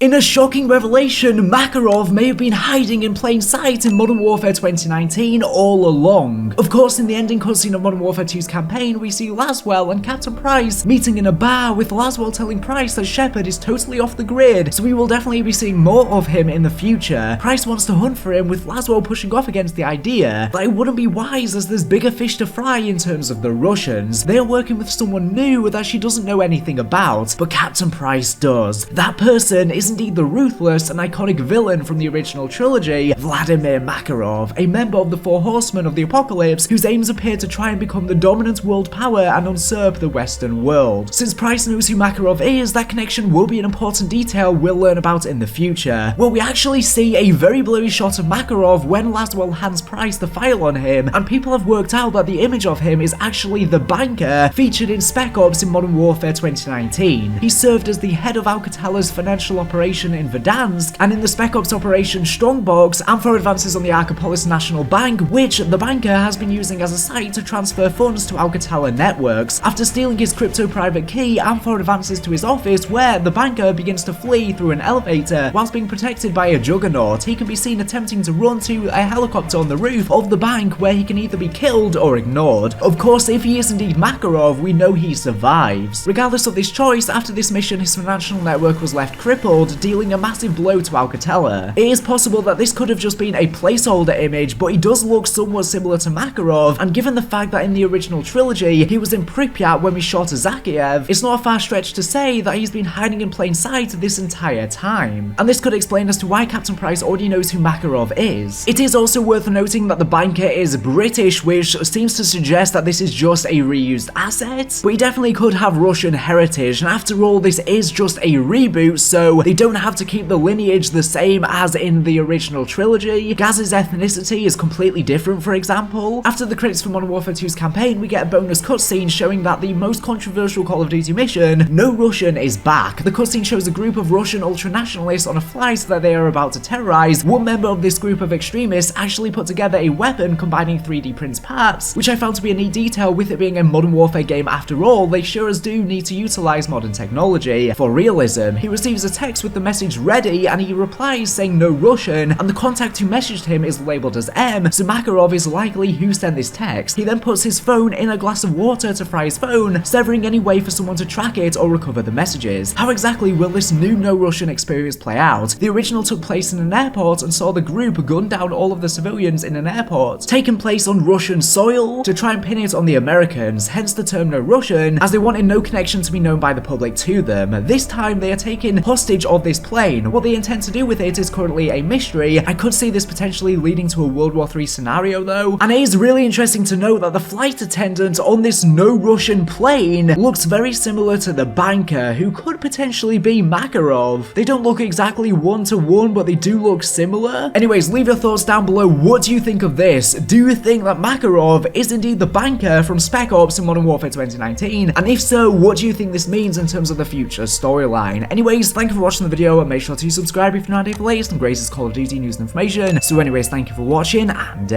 In a shocking revelation, Makarov may have been hiding in plain sight in Modern Warfare 2019 all along. Of course, in the ending cutscene of Modern Warfare 2's campaign, we see Laswell and Captain Price meeting in a bar, with Laswell telling Price that Shepard is totally off the grid, so we will definitely be seeing more of him in the future. Price wants to hunt for him, with Laswell pushing off against the idea that it wouldn't be wise as there's bigger fish to fry in terms of the Russians. They are working with someone new that she doesn't know anything about, but Captain Price does. That person is indeed the ruthless and iconic villain from the original trilogy, Vladimir Makarov, a member of the Four Horsemen of the Apocalypse, whose aims appear to try and become the dominant world power and usurp the Western world. Since Price knows who Makarov is, that connection will be an important detail we'll learn about in the future. Well, we actually see a very blurry shot of Makarov when Laswell hands Price the file on him, and people have worked out that the image of him is actually the banker featured in Spec Ops in Modern Warfare 2019. He served as the head of Alcatala's financial operation in Verdansk, and in the Spec Ops Operation Strongbox, and for advances on the Arcopolis National Bank, which the banker has been using as a site to transfer funds to Alcatala networks. After stealing his crypto private key, and for advances to his office, where the banker begins to flee through an elevator whilst being protected by a juggernaut, he can be seen attempting to run to a helicopter on the roof of the bank, where he can either be killed or ignored. Of course, if he is indeed Makarov, we know he survives. Regardless of this choice, after this mission, his financial network was left crippled, dealing a massive blow to Alcatala. It is possible that this could have just been a placeholder image, but he does look somewhat similar to Makarov, and given the fact that in the original trilogy he was in Pripyat when we shot Zakiev, it's not a far stretch to say that he's been hiding in plain sight this entire time. And this could explain as to why Captain Price already knows who Makarov is. It is also worth noting that the banker is British, which seems to suggest that this is just a reused asset, but he definitely could have Russian heritage, and after all, this is just a reboot, so they don't have to keep the lineage the same as in the original trilogy. Gaz's ethnicity is completely different, for example. After the credits for Modern Warfare 2's campaign, we get a bonus cutscene showing that the most controversial Call of Duty mission, No Russian, is back. The cutscene shows a group of Russian ultranationalists on a flight that they are about to terrorize. One member of this group of extremists actually put together a weapon combining 3D print parts, which I found to be a neat detail. With it being a Modern Warfare game after all, they sure as do need to utilize modern technology for realism. He receives a text with the message ready, and he replies saying no Russian, and the contact who messaged him is labeled as M, so Makarov is likely who sent this text. He then puts his phone in a glass of water to fry his phone, severing any way for someone to track it or recover the messages. How exactly will this new no Russian experience play out? The original took place in an airport and saw the group gun down all of the civilians in an airport, taking place on Russian soil to try and pin it on the Americans, hence the term no Russian, as they wanted no connection to be known by the public to them. This time they are taking hostage of this plane. What they intend to do with it is currently a mystery. I could see this potentially leading to a World War III scenario though, and it is really interesting to know that the flight attendant on this no Russian plane looks very similar to the banker, who could potentially be Makarov. They don't look exactly one-to-one, but they do look similar. Anyways, leave your thoughts down below. What do you think of this? Do you think that Makarov is indeed the banker from Spec Ops in Modern Warfare 2019? And if so, what do you think this means in terms of the future storyline? Anyways, thank you for watching the video, and make sure to subscribe if you're not here for the latest and greatest Call of Duty news and information. So anyways, thank you for watching, and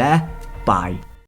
bye.